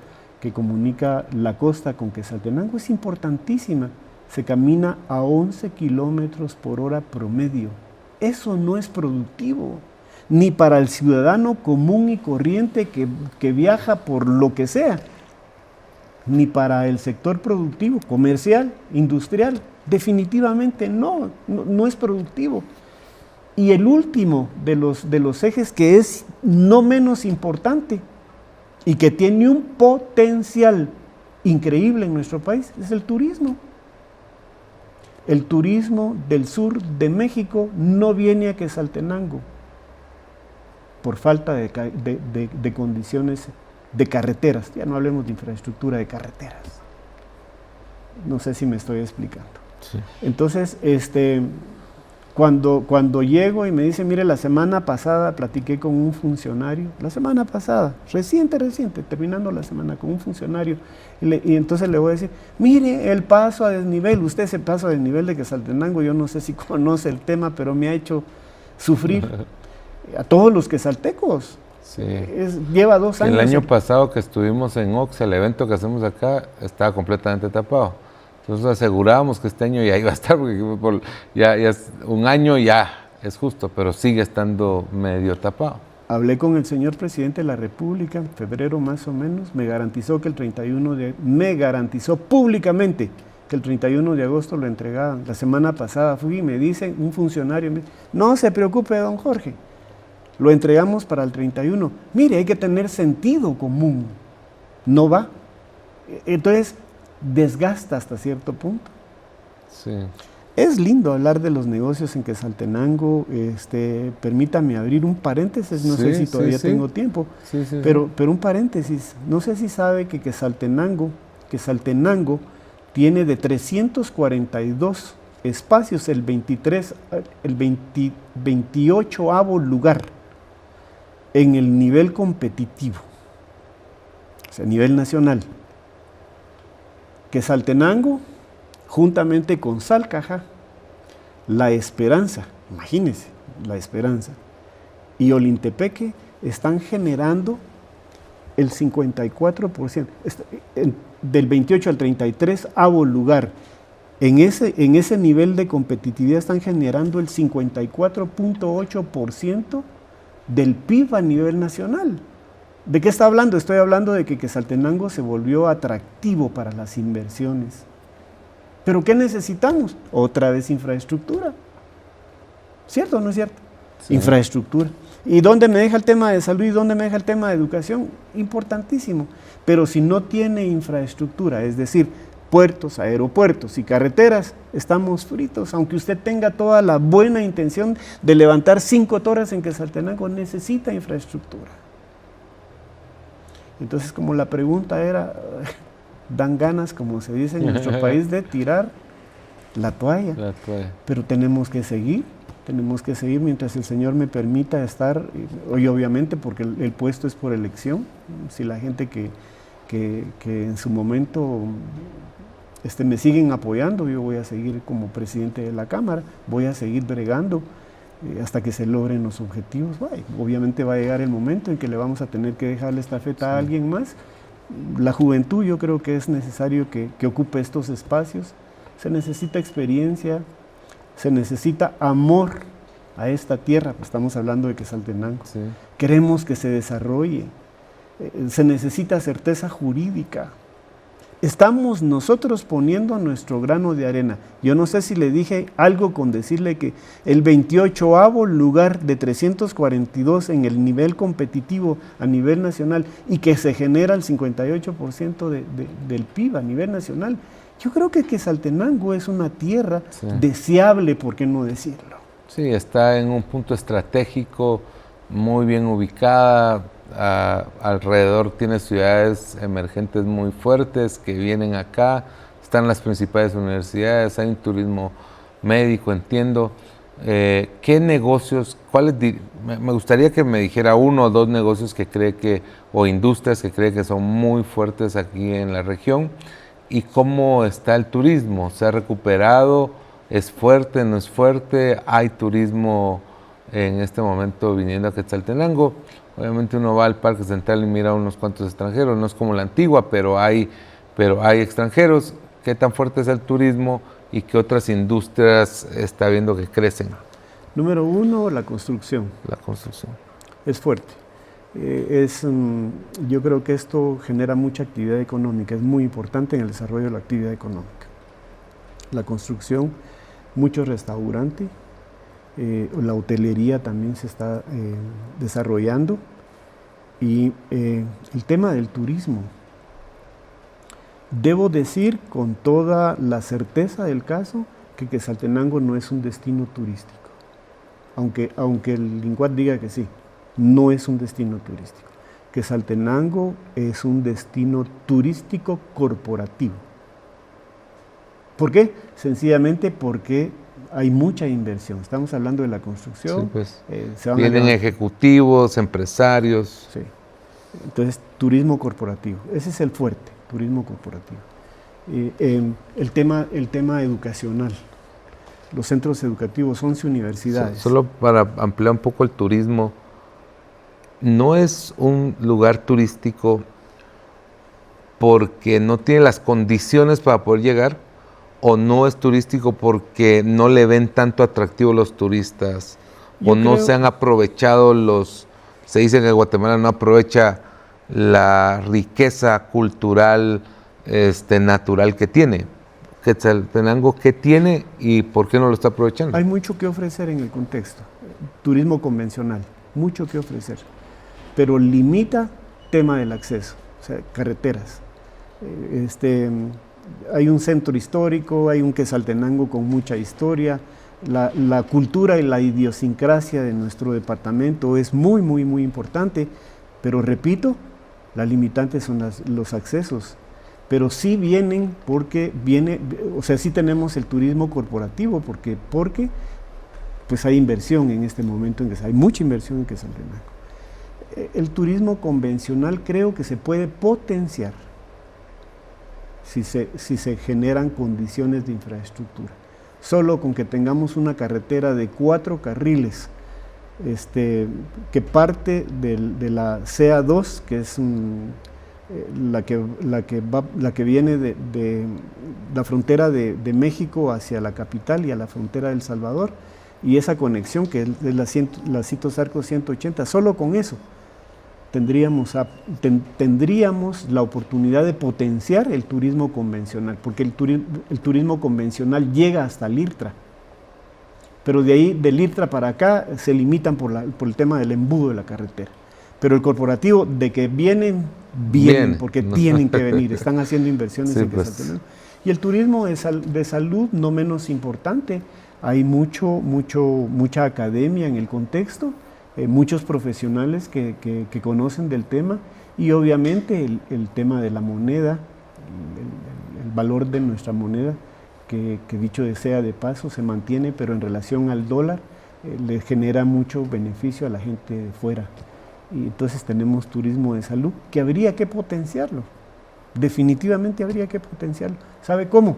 la costa con Quetzaltenango, es importantísima. Se camina a 11 kilómetros por hora promedio. Eso no es productivo, ni para el ciudadano común y corriente que viaja por lo que sea, ni para el sector productivo, comercial, industrial. Definitivamente no es productivo. Y el último de los ejes, que es no menos importante y que tiene un potencial increíble en nuestro país, es el turismo. El turismo del sur de México no viene a Quetzaltenango por falta de condiciones de carreteras. Ya no hablemos de infraestructura de carreteras. No sé si me estoy explicando. Sí. Entonces, cuando llego y me dice, mire, la semana pasada platiqué con un funcionario, la semana pasada, reciente, terminando la semana, con un funcionario, y entonces le voy a decir, mire, el paso a desnivel, usted ese paso a desnivel de Quetzaltenango, yo no sé si conoce el tema, pero me ha hecho sufrir a todos los quetzaltecos. Sí. Lleva 2 años. El año pasado que estuvimos en Oxa, el evento que hacemos acá, estaba completamente tapado. Entonces asegurábamos que este año ya iba a estar, porque ya es un año, ya es justo, pero sigue estando medio tapado. Hablé con el señor presidente de la República en febrero más o menos, me garantizó públicamente que el 31 de agosto lo entregaban. La semana pasada fui y me dice un funcionario, no se preocupe, don Jorge, lo entregamos para el 31. Mire, hay que tener sentido común, no va. Entonces, desgasta hasta cierto punto. Sí. Es lindo hablar de los negocios en Quetzaltenango. Permítame abrir un paréntesis, no sé si todavía tengo tiempo, pero un paréntesis. No sé si sabe que Quetzaltenango tiene de 342 espacios el 28º lugar en el nivel competitivo, o sea, a nivel nacional. Quetzaltenango, juntamente con Salcajá, La Esperanza, imagínense, La Esperanza, y Olintepeque están generando el 54%, del 28 al 33º lugar. En ese nivel de competitividad están generando el 54.8% del PIB a nivel nacional. ¿De qué está hablando? Estoy hablando de que Quetzaltenango se volvió atractivo para las inversiones. ¿Pero qué necesitamos? Otra vez infraestructura. ¿Cierto o no es cierto? Sí. Infraestructura. ¿Y dónde me deja el tema de salud y dónde me deja el tema de educación? Importantísimo. Pero si no tiene infraestructura, es decir, puertos, aeropuertos y carreteras, estamos fritos. Aunque usted tenga toda la buena intención de levantar 5 torres en Quetzaltenango, necesita infraestructura. Entonces, como la pregunta era, dan ganas, como se dice en nuestro país, de tirar la toalla. Pero tenemos que seguir mientras el Señor me permita estar, y obviamente porque el puesto es por elección. Si la gente que en su momento me siguen apoyando, yo voy a seguir como presidente de la Cámara, voy a seguir bregando hasta que se logren los objetivos. Obviamente va a llegar el momento en que le vamos a tener que dejar la estafeta a alguien más, La juventud yo creo que es necesario que ocupe estos espacios. Se necesita experiencia, se necesita amor a esta tierra, pues estamos hablando de Quetzaltenango. Sí. Queremos que se desarrolle, se necesita certeza jurídica. Estamos nosotros poniendo nuestro grano de arena. Yo no sé si le dije algo con decirle que el 28º lugar de 342 en el nivel competitivo a nivel nacional y que se genera el 58% del PIB a nivel nacional. Yo creo que Quetzaltenango es una tierra deseable, ¿por qué no decirlo? Sí, está en un punto estratégico, muy bien ubicada. Alrededor tiene ciudades emergentes muy fuertes que vienen acá, están las principales universidades, hay un turismo médico, entiendo. ¿Qué negocios, me gustaría que me dijera 1 o 2 negocios que cree que, o industrias que cree que son muy fuertes aquí en la región? ¿Y cómo está el turismo? ¿Se ha recuperado? ¿Es fuerte? ¿No es fuerte? ¿Hay turismo en este momento viniendo a Quetzaltenango? Obviamente uno va al Parque Central y mira a unos cuantos extranjeros, no es como la Antigua, pero hay extranjeros. ¿Qué tan fuerte es el turismo y qué otras industrias está viendo que crecen? Número 1, la construcción. La construcción. Es fuerte. Yo creo que esto genera mucha actividad económica, es muy importante en el desarrollo de la actividad económica. La construcción, muchos restaurantes, la hotelería también se está desarrollando y el tema del turismo. Debo decir con toda la certeza del caso que Quetzaltenango no es un destino turístico, aunque el Linguat diga que sí, no es un destino turístico. Quetzaltenango es un destino turístico corporativo. ¿Por qué? Sencillamente porque hay mucha inversión. Estamos hablando de la construcción. Sí, pues, vienen ejecutivos, empresarios. Sí. Entonces, turismo corporativo. Ese es el fuerte, turismo corporativo. El tema educacional. Los centros educativos, 11 universidades. Solo para ampliar un poco el turismo, no es un lugar turístico porque no tiene las condiciones para poder llegar, o no es turístico porque no le ven tanto atractivo los turistas, o no se han aprovechado se dice que Guatemala no aprovecha la riqueza cultural natural que tiene. Quetzaltenango, ¿qué tiene y por qué no lo está aprovechando? Hay mucho que ofrecer en el contexto. Turismo convencional, mucho que ofrecer, pero limita tema del acceso, o sea, carreteras. Hay un centro histórico, hay un Quetzaltenango con mucha historia, la cultura y la idiosincrasia de nuestro departamento es muy, muy, muy importante, pero repito, la limitante son los accesos. Pero sí vienen sí tenemos el turismo corporativo, porque pues hay inversión en este momento, hay mucha inversión en Quetzaltenango. El turismo convencional creo que se puede potenciar si se generan condiciones de infraestructura. Solo con que tengamos una carretera de 4 carriles, que parte de la CA2, que es la que viene de la frontera de México hacia la capital y a la frontera de El Salvador, y esa conexión que es la Citos Arcos 180, solo con eso tendríamos la oportunidad de potenciar el turismo convencional, porque el turismo convencional llega hasta el IRTRA, pero de ahí, del IRTRA para acá, se limitan por el tema del embudo de la carretera. Pero el corporativo, de que vienen, porque tienen que venir, están haciendo inversiones en Quetzaltenango. Y el turismo de salud, no menos importante, hay mucha academia en el contexto, muchos profesionales que conocen del tema, y obviamente el tema de la moneda, el valor de nuestra moneda, que dicho sea de paso, se mantiene, pero en relación al dólar, le genera mucho beneficio a la gente de fuera. Y entonces tenemos turismo de salud que habría que potenciarlo, definitivamente habría que potenciarlo. ¿Sabe cómo?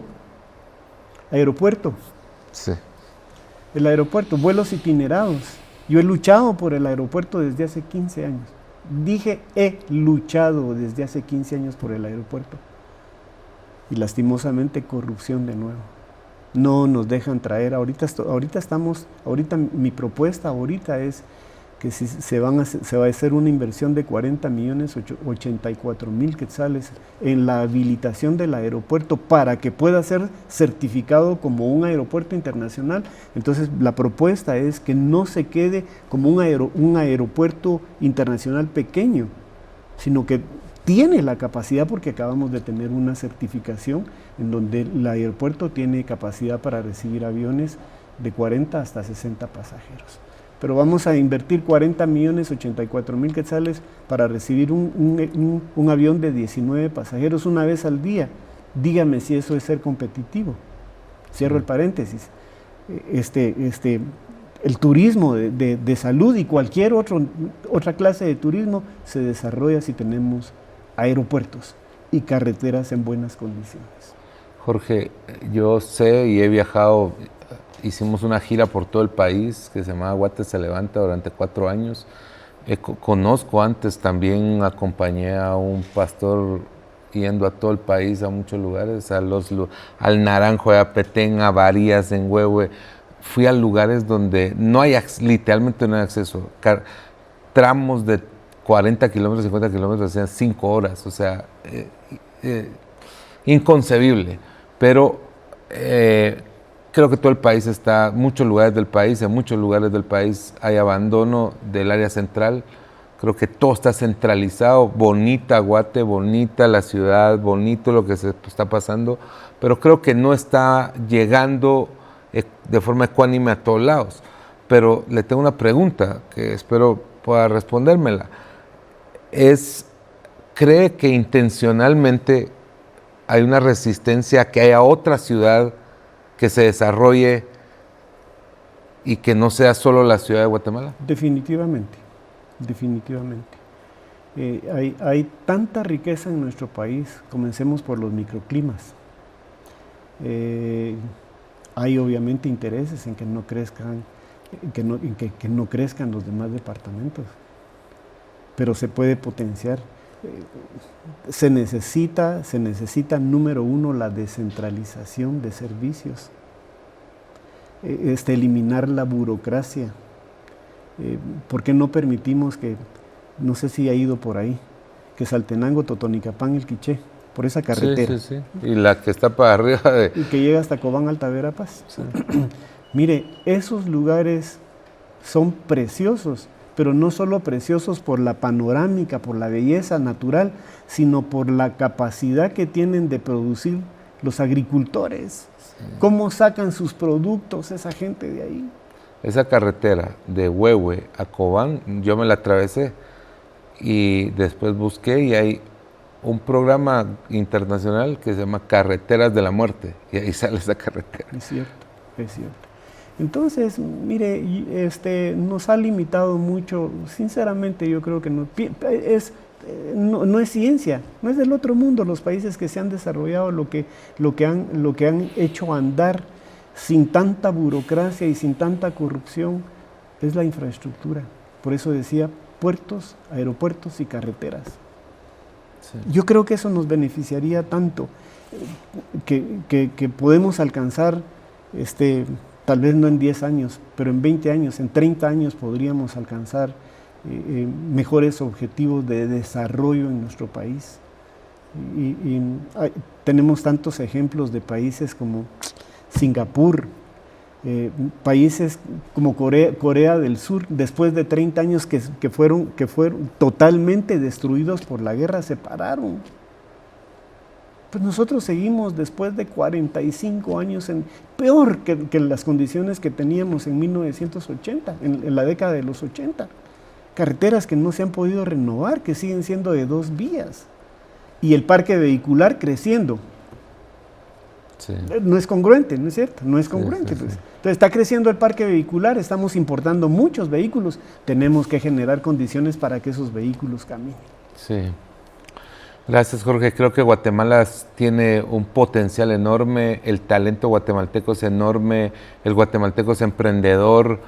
Aeropuerto. Sí. El aeropuerto, vuelos itinerados. Yo he luchado por el aeropuerto desde hace 15 años. Dije, he luchado desde hace 15 años por el aeropuerto. Y lastimosamente corrupción de nuevo. No nos dejan traer, ahorita mi propuesta ahorita es que si se va a hacer una inversión de 40.084.000 quetzales en la habilitación del aeropuerto para que pueda ser certificado como un aeropuerto internacional. Entonces la propuesta es que no se quede como un aeropuerto internacional pequeño, sino que tiene la capacidad, porque acabamos de tener una certificación en donde el aeropuerto tiene capacidad para recibir aviones de 40 hasta 60 pasajeros. Pero vamos a invertir 40.084.000 quetzales para recibir un avión de 19 pasajeros una vez al día. Dígame si eso es ser competitivo. Cierro el paréntesis. El turismo de salud y cualquier otra clase de turismo se desarrolla si tenemos aeropuertos y carreteras en buenas condiciones. Jorge, yo sé y he viajado. Hicimos una gira por todo el país que se llamaba Guate se levanta durante 4 años. Conozco antes, también acompañé a un pastor yendo a todo el país, a muchos lugares, al Naranjo, a Petén, a Varías, en Huehue. Fui a lugares donde literalmente no hay acceso. Tramos de 40 kilómetros, 50 kilómetros, hacían 5 horas, o sea, inconcebible. Pero creo que todo el país en muchos lugares del país hay abandono del área central. Creo que todo está centralizado, bonita Guate, bonita la ciudad, bonito lo que se está pasando, pero creo que no está llegando de forma ecuánime a todos lados. Pero le tengo una pregunta que espero pueda respondérmela. ¿Cree que intencionalmente hay una resistencia a que haya otra ciudad que se desarrolle y que no sea solo la ciudad de Guatemala? Definitivamente. Hay tanta riqueza en nuestro país. Comencemos por los microclimas. Hay obviamente intereses en que no crezcan, que no crezcan los demás departamentos, pero se puede potenciar. Se necesita, número uno, la descentralización de servicios, eliminar la burocracia. ¿Por qué no permitimos que, no sé si ha ido por ahí, que Saltenango, Totonicapán, El Quiché, por esa carretera? Sí. Y la que está para arriba y que llega hasta Cobán, Alta Verapaz. Sí. Mire, esos lugares son preciosos, pero no solo preciosos por la panorámica, por la belleza natural, sino por la capacidad que tienen de producir los agricultores. Sí. ¿Cómo sacan sus productos esa gente de ahí? Esa carretera de Huehue a Cobán, yo me la atravesé y después busqué y hay un programa internacional que se llama Carreteras de la Muerte y ahí sale esa carretera. Es cierto. Entonces, mire, nos ha limitado mucho. Sinceramente, yo creo que no es ciencia, no es del otro mundo. Los países que se han desarrollado, lo que han hecho andar sin tanta burocracia y sin tanta corrupción es la infraestructura. Por eso decía puertos, aeropuertos y carreteras. Sí. Yo creo que eso nos beneficiaría tanto que podemos alcanzar tal vez no en 10 años, pero en 20 años, en 30 años podríamos alcanzar mejores objetivos de desarrollo en nuestro país. Tenemos tantos ejemplos de países como Singapur, países como Corea del Sur, después de 30 años que fueron totalmente destruidos por la guerra, se pararon. Pues nosotros seguimos después de 45 años peor que las condiciones que teníamos en 1980, en la década de los 80. Carreteras que no se han podido renovar, que siguen siendo de 2 vías. Y el parque vehicular creciendo. Sí. No es congruente, ¿no es cierto? No es congruente. Sí. Entonces está creciendo el parque vehicular, estamos importando muchos vehículos. Tenemos que generar condiciones para que esos vehículos caminen. Sí. Gracias, Jorge. Creo que Guatemala tiene un potencial enorme, el talento guatemalteco es enorme, el guatemalteco es emprendedor,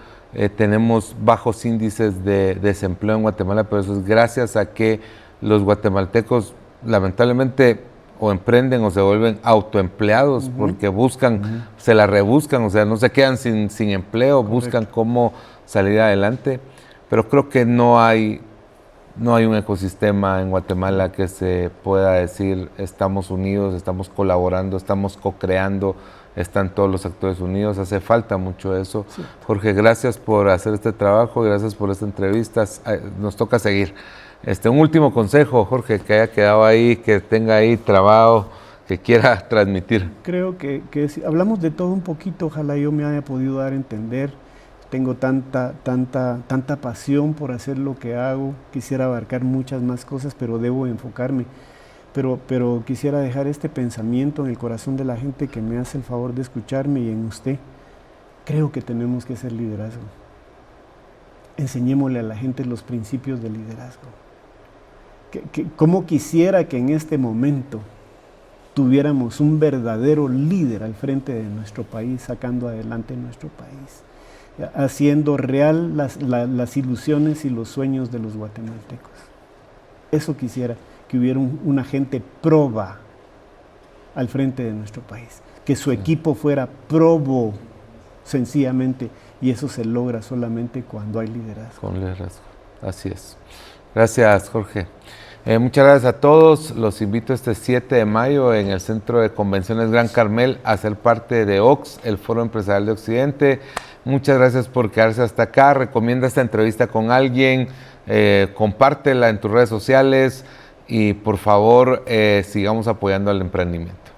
tenemos bajos índices de desempleo en Guatemala, pero eso es gracias a que los guatemaltecos lamentablemente o emprenden o se vuelven autoempleados porque buscan, se la rebuscan, o sea, no se quedan sin empleo, buscan cómo salir adelante, pero creo que no hay un ecosistema en Guatemala que se pueda decir estamos unidos, estamos colaborando, estamos co-creando, están todos los actores unidos, hace falta mucho eso. Sí. Jorge, gracias por hacer este trabajo, gracias por esta entrevista, nos toca seguir. Un último consejo, Jorge, que haya quedado ahí, que tenga ahí trabado, que quiera transmitir. Creo que si hablamos de todo un poquito, ojalá yo me haya podido dar a entender. Tengo tanta pasión por hacer lo que hago, quisiera abarcar muchas más cosas, pero debo enfocarme. Pero quisiera dejar este pensamiento en el corazón de la gente que me hace el favor de escucharme y en usted. Creo que tenemos que ser liderazgo. Enseñémosle a la gente los principios del liderazgo. ¿Cómo quisiera que en este momento tuviéramos un verdadero líder al frente de nuestro país, sacando adelante nuestro país, haciendo real las ilusiones y los sueños de los guatemaltecos? Eso quisiera, que hubiera una gente proba al frente de nuestro país, que su equipo fuera probo, sencillamente, y eso se logra solamente cuando hay liderazgo. Con liderazgo, así es. Gracias, Jorge. Muchas gracias a todos. Los invito este 7 de mayo en el Centro de Convenciones Gran Carmel a ser parte de OX, el Foro Empresarial de Occidente. Muchas gracias por quedarse hasta acá. Recomienda esta entrevista con alguien, compártela en tus redes sociales y por favor sigamos apoyando al emprendimiento.